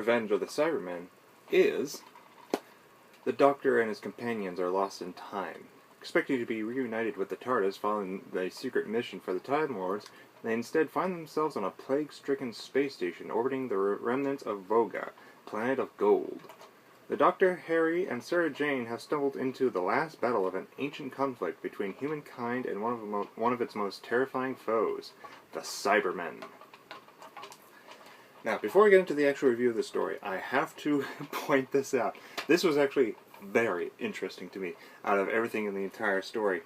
Revenge of the Cybermen is the Doctor and his companions are lost in time. Expecting to be reunited with the TARDIS following the secret mission for the Time Lords, they instead find themselves on a plague-stricken space station orbiting the remnants of Voga, planet of gold. The Doctor, Harry, and Sarah Jane have stumbled into the last battle of an ancient conflict between humankind and one of its most terrifying foes, the Cybermen. Now, before I get into the actual review of the story, I have to point this out. This was actually very interesting to me, out of everything in the entire story.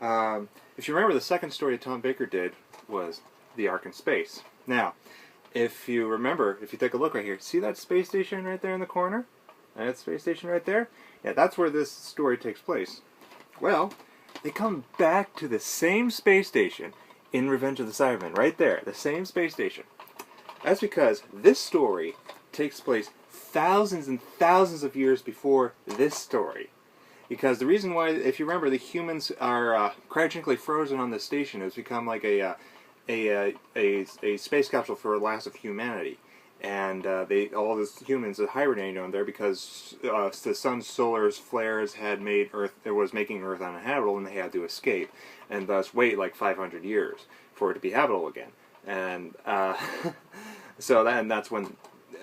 If you remember, the second story Tom Baker did was The Ark in Space. Now, if you remember, if you take a look right here, see that space station right there in the corner? That space station right there? Yeah, that's where this story takes place. Well, they come back to the same space station in Revenge of the Cybermen, right there, the same space station. That's because this story takes place thousands and thousands of years before this story. Because the reason why, if you remember, the humans are cryogenically frozen on this station has become like a space capsule for the last of humanity. And all the humans are hibernating on there because the sun's solar flares had made Earth, it was making Earth uninhabitable, and they had to escape, and thus wait like 500 years for it to be habitable again. And so that's when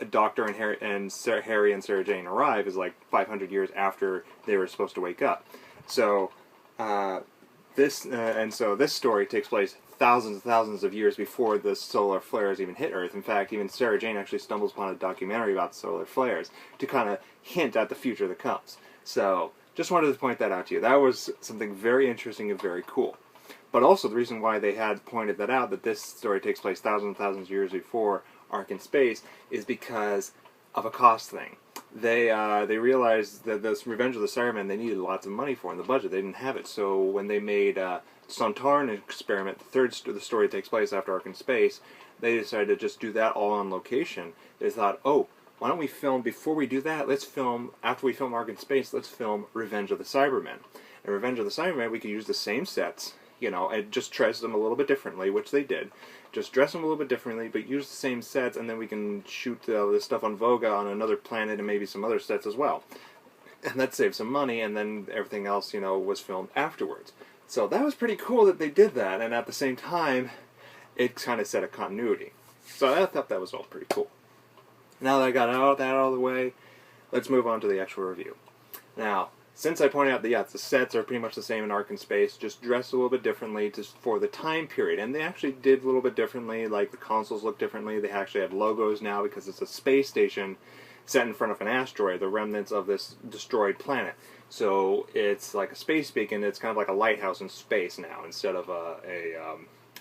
Doctor and Harry and Sarah Jane arrive, is like 500 years after they were supposed to wake up. So this story takes place thousands and thousands of years before the solar flares even hit Earth. In fact, even Sarah Jane actually stumbles upon a documentary about solar flares to kind of hint at the future that comes. So, just wanted to point that out to you. That was something very interesting and very cool. But also, the reason why they had pointed that out, that this story takes place thousands and thousands of years before Ark in Space, is because of a cost thing. They realized that this Revenge of the Cybermen, they needed lots of money for in the budget. They didn't have it. So when they made Sontaran experiment, the story takes place after Ark in Space, they decided to just do that all on location. They thought, oh, why don't we film, before we do that, let's film, after we film Ark in Space, let's film Revenge of the Cybermen. And Revenge of the Cybermen, we could use the same sets, you know, and just dress them a little bit differently, which they did. Just dress them a little bit differently, but use the same sets, and then we can shoot this stuff on Voga on another planet and maybe some other sets as well. And that saved some money, and then everything else, you know, was filmed afterwards. So that was pretty cool that they did that, and at the same time, it kind of set a continuity. So I thought that was all pretty cool. Now that I got that out of the way, let's move on to the actual review. Now, since I pointed out that, the sets are pretty much the same in Ark in Space, just dressed a little bit differently for the time period. And they actually did a little bit differently, like the consoles look differently. They actually have logos now because it's a space station set in front of an asteroid, the remnants of this destroyed planet. So it's like a space beacon, it's kind of like a lighthouse in space now. Instead of a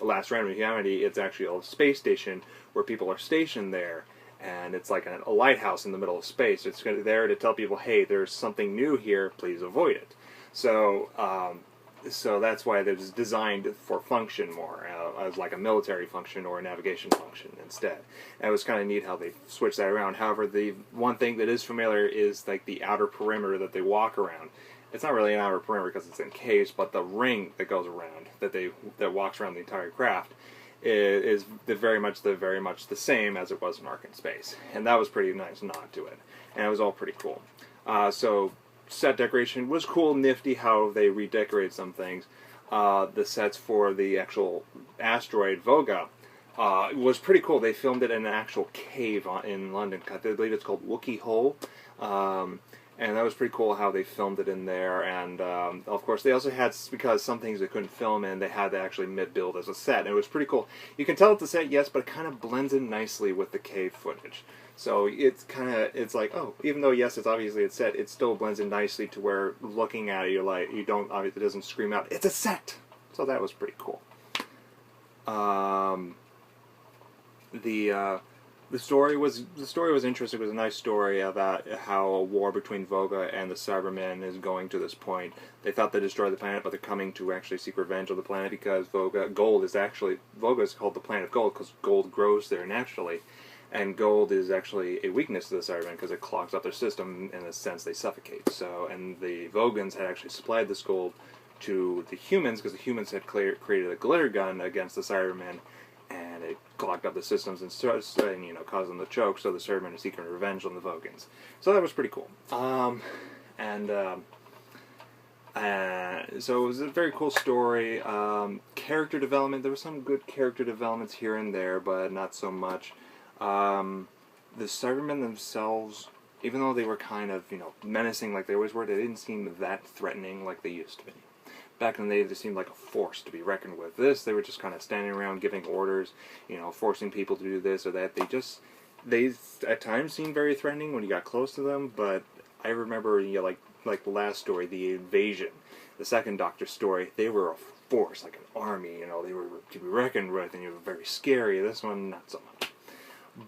last remnant of humanity, it's actually a space station where people are stationed there. And it's like a lighthouse in the middle of space. It's there to tell people, hey, there's something new here, please avoid it. So so that's why it was designed for function more, as like a military function or a navigation function instead. And it was kind of neat how they switched that around. However, the one thing that is familiar is like the outer perimeter that they walk around. It's not really an outer perimeter because it's encased, but the ring that goes around, that walks around the entire craft, is very much the same as it was in Ark in Space. And that was pretty nice nod to it. And it was all pretty cool. So set decoration was cool, nifty how they redecorated some things. The sets for the actual asteroid Voga was pretty cool. They filmed it in an actual cave in London. I believe it's called Wookiee Hole. And that was pretty cool how they filmed it in there. And of course they also had, because some things they couldn't film in, they had to actually build as a set. And it was pretty cool. You can tell it's a set, yes, but it kind of blends in nicely with the cave footage. So it's like, oh, even though yes, it's obviously a set, it still blends in nicely to where looking at it, you're like, it doesn't scream out, it's a set. So that was pretty cool. The story was interesting. It was a nice story about how a war between Voga and the Cybermen is going to this point. They thought they destroyed the planet, but they're coming to actually seek revenge of the planet because Voga is called the planet of gold because gold grows there naturally, and gold is actually a weakness to the Cybermen because it clogs up their system. In a sense, they suffocate. So, and the Vogans had actually supplied this gold to the humans because the humans had created a glitter gun against the Cybermen. And and it clogged up the systems and starts, and, caused them to choke. So the Cybermen are seeking revenge on the Vogons. So that was pretty cool. So it was a very cool story. Character development, there was some good character developments here and there, but not so much. The Cybermen themselves, even though they were kind of, menacing like they always were, they didn't seem that threatening like they used to be. Back in the day, they seemed like a force to be reckoned with. They were just kind of standing around giving orders, forcing people to do this or that. They at times seemed very threatening when you got close to them, but I remember, like the last story, the invasion, the second Doctor story, they were a force, like an army, they were to be reckoned with, and you were very scary. This one, not so much.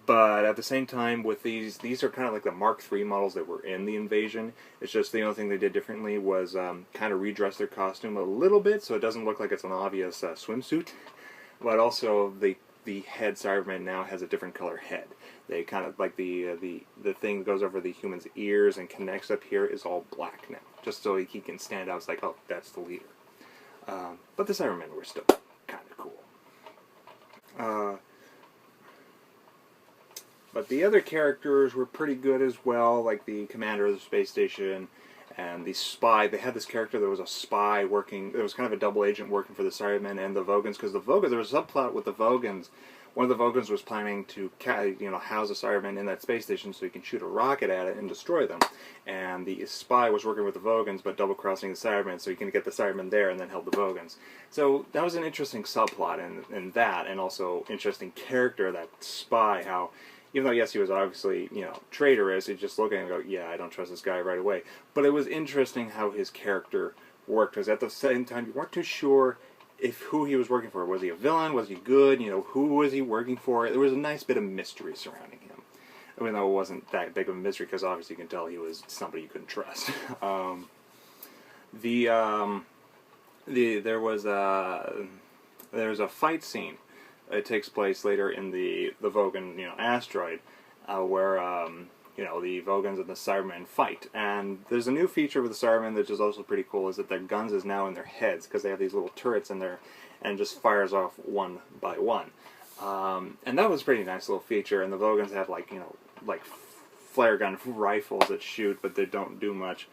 But at the same time, with these are kind of like the Mark III models that were in the invasion. It's just the only thing they did differently was kind of redress their costume a little bit, so it doesn't look like it's an obvious swimsuit. But also, the head Cyberman now has a different color head. They kind of, like the thing that goes over the human's ears and connects up here is all black now, just so he can stand out. It's like, oh, that's the leader. But the Cybermen were still kind of cool. But the other characters were pretty good as well, like the commander of the space station and the spy. They had this character that was a spy working, it was kind of a double agent working for the Cybermen and the Vogons, because the Vogons, there was a subplot with the Vogons. One of the Vogons was planning to, house a Cyberman in that space station so he can shoot a rocket at it and destroy them. And the spy was working with the Vogons, but double-crossing the Cybermen so he can get the Cybermen there and then help the Vogons. So that was an interesting subplot in that, and also interesting character, that spy, how, even though, yes, he was obviously, traitorous, he'd just look at him and go, yeah, I don't trust this guy right away. But it was interesting how his character worked, because at the same time, you weren't too sure who he was working for. Was he a villain? Was he good? Who was he working for? There was a nice bit of mystery surrounding him. Even though it wasn't that big of a mystery, because obviously you can tell he was somebody you couldn't trust. There was a fight scene. It takes place later in the Vogon, asteroid, where the Vogons and the Cybermen fight. And there's a new feature with the Cybermen that is also pretty cool, is that their guns is now in their heads, because they have these little turrets in there, and just fires off one by one. And that was a pretty nice little feature. And the Vogons have like flare gun rifles that shoot, but they don't do much.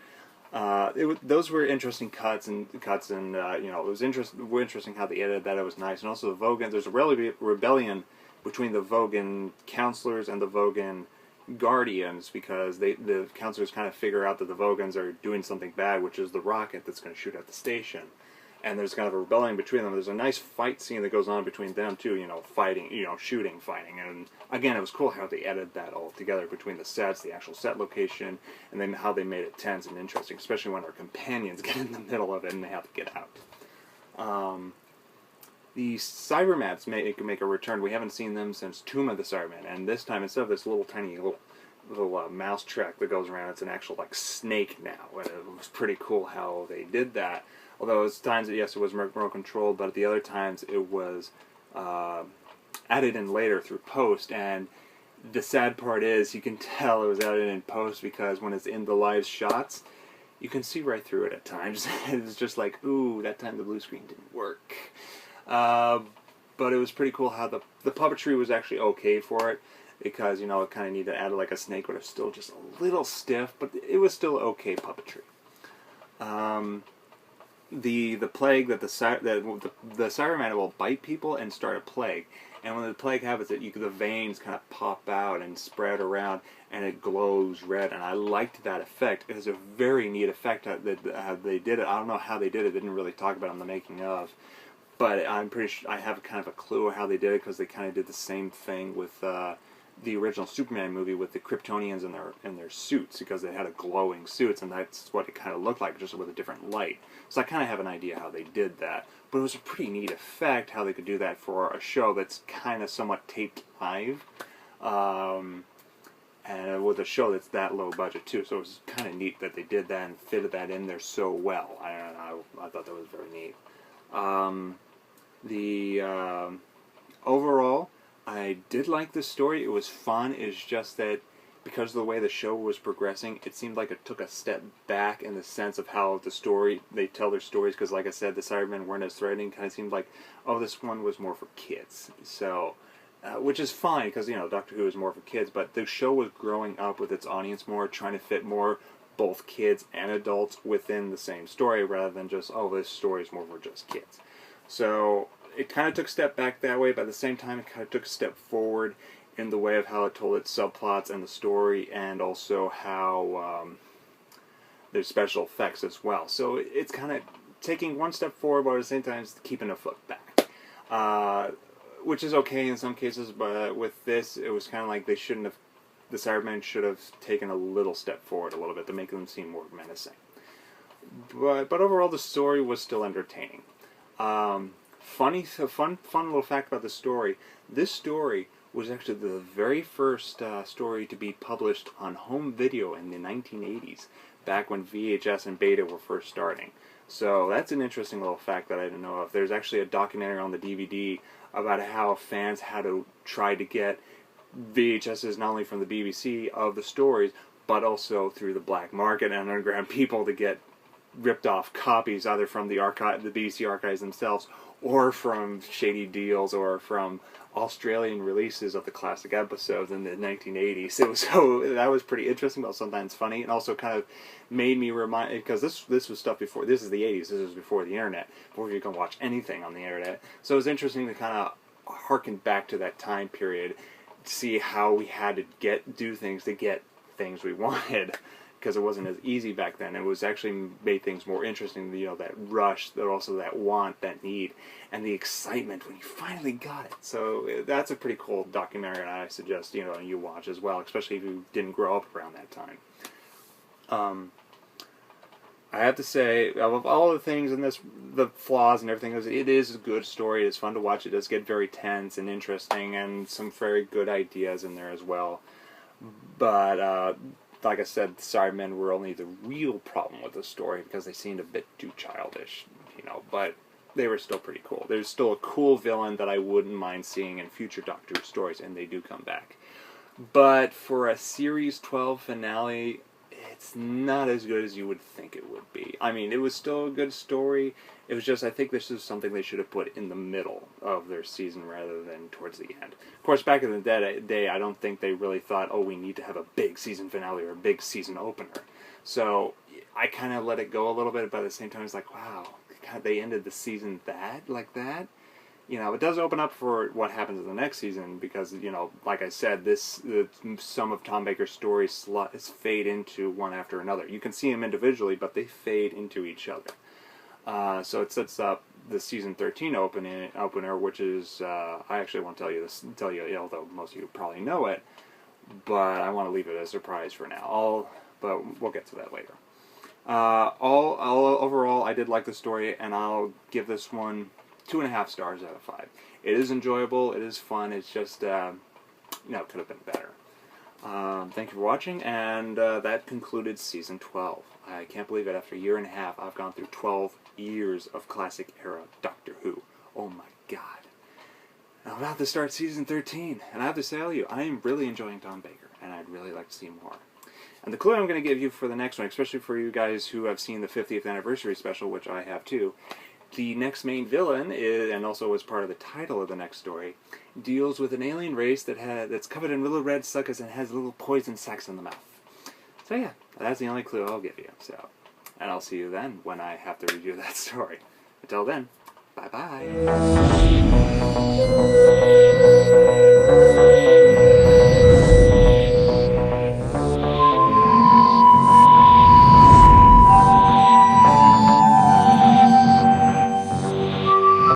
Those were interesting cuts, and it was interesting how they edited that. It was nice, and also the Vogon. There's a rebellion between the Vogon counselors and the Vogon guardians, because the counselors kind of figure out that the Vogons are doing something bad, which is the rocket that's going to shoot at the station. And there's kind of a rebellion between them. There's a nice fight scene that goes on between them too, fighting, shooting, fighting. And again, it was cool how they edited that all together between the sets, the actual set location, and then how they made it tense and interesting, especially when our companions get in the middle of it and they have to get out. The Cybermats make a return. We haven't seen them since Tomb of the Cybermen, and this time, instead of this little tiny little mouse track that goes around, it's an actual snake now. And it was pretty cool how they did that. Although at times, yes, it was remote controlled, but at the other times it was added in later through post. And the sad part is, you can tell it was added in post, because when it's in the live shots, you can see right through it at times. It's just like, ooh, that time the blue screen didn't work. But it was pretty cool how the puppetry was actually okay for it, because, it kind of needed to add like a snake, but it was still just a little stiff, but it was still okay puppetry. The plague that the Cyberman will bite people and start a plague, and when the plague happens, the veins kind of pop out and spread around, and it glows red. And I liked that effect. It was a very neat effect that they did it. I don't know how they did it. They didn't really talk about it in the making of, but I'm pretty sure I have kind of a clue how they did it, because they kind of did the same thing with the original Superman movie with the Kryptonians in their suits, because they had a glowing suits, and that's what it kind of looked like, just with a different light. So I kind of have an idea how they did that. But it was a pretty neat effect how they could do that for a show that's kind of somewhat taped live, and with a show that's that low budget too. So it was kind of neat that they did that and fitted that in there so well. I thought that was very neat. Overall, I did like the story. It was fun. It's just that because of the way the show was progressing, it seemed like it took a step back in the sense of how they tell their stories, because like I said, the Cybermen weren't as threatening. Kind of seemed like, oh, this one was more for kids. So, which is fine, because, you know, Doctor Who is more for kids, but the show was growing up with its audience more, trying to fit more both kids and adults within the same story, rather than just, oh, this story is more for just kids. So, it kind of took a step back that way, but at the same time, it kind of took a step forward in the way of how it told its subplots and the story, and also how there's special effects as well. So it's kind of taking one step forward, but at the same time it's keeping a foot back, which is okay in some cases. But with this, it was kind of like the Cybermen should have taken a little step forward a little bit to make them seem more menacing. But overall, the story was still entertaining. Fun little fact about the story. This story was actually the very first story to be published on home video in the 1980s, back when VHS and Beta were first starting. So that's an interesting little fact that I didn't know of. There's actually a documentary on the DVD about how fans had to try to get VHSs not only from the BBC of the stories, but also through the black market and underground people to get ripped off copies, either from the BBC archives themselves, or from shady deals, or from Australian releases of the classic episodes in the 1980s. So that was pretty interesting, but sometimes funny, and also kind of made me remind, because this was stuff before, this is the 80s, this was before the internet, before you can watch anything on the internet. So it was interesting to kind of harken back to that time period, to see how we had to do things to get things we wanted, because it wasn't as easy back then. It was actually made things more interesting, you know, that rush, but also that want, that need, and the excitement when you finally got it. So that's a pretty cool documentary, and I suggest, you know, you watch as well, especially if you didn't grow up around that time. I have to say, of all the things in this, the flaws and everything, it is a good story. It's fun to watch. It does get very tense and interesting, and some very good ideas in there as well. But like I said, the Cybermen were only the real problem with the story, because they seemed a bit too childish, you know, but they were still pretty cool. There's still a cool villain that I wouldn't mind seeing in future Doctor Who stories, and they do come back. But for a Series 12 finale, it's not as good as you would think it would be. I mean, it was still a good story. It was just, I think this is something they should have put in the middle of their season rather than towards the end. Of course, back in the day, I don't think they really thought, oh, we need to have a big season finale or a big season opener. So I kind of let it go a little bit, but at the same time, it's like, wow, they ended the season like that? You know, it does open up for what happens in the next season, because, you know, like I said, some of Tom Baker's stories fade into one after another. You can see them individually, but they fade into each other. So it sets up the season 13 opener, which is, I actually won't tell you, although most of you probably know it, but I want to leave it as a surprise for now. But we'll get to that later. Overall, I did like the story, and I'll give this one 2.5 stars out of 5. It is enjoyable, it is fun, it's just, you know, it could have been better. Thank you for watching, and that concluded Season 12. I can't believe it, after a year and a half, I've gone through 12 years of classic era Doctor Who. Oh my god. I'm about to start Season 13, and I have to tell you, I am really enjoying Tom Baker, and I'd really like to see more. And the clue I'm going to give you for the next one, especially for you guys who have seen the 50th anniversary special, which I have too, the next main villain, and also was part of the title of the next story, deals with an alien race that's covered in little red suckers and has little poison sacs in the mouth. So yeah, that's the only clue I'll give you. So, and I'll see you then when I have to review that story. Until then, bye-bye.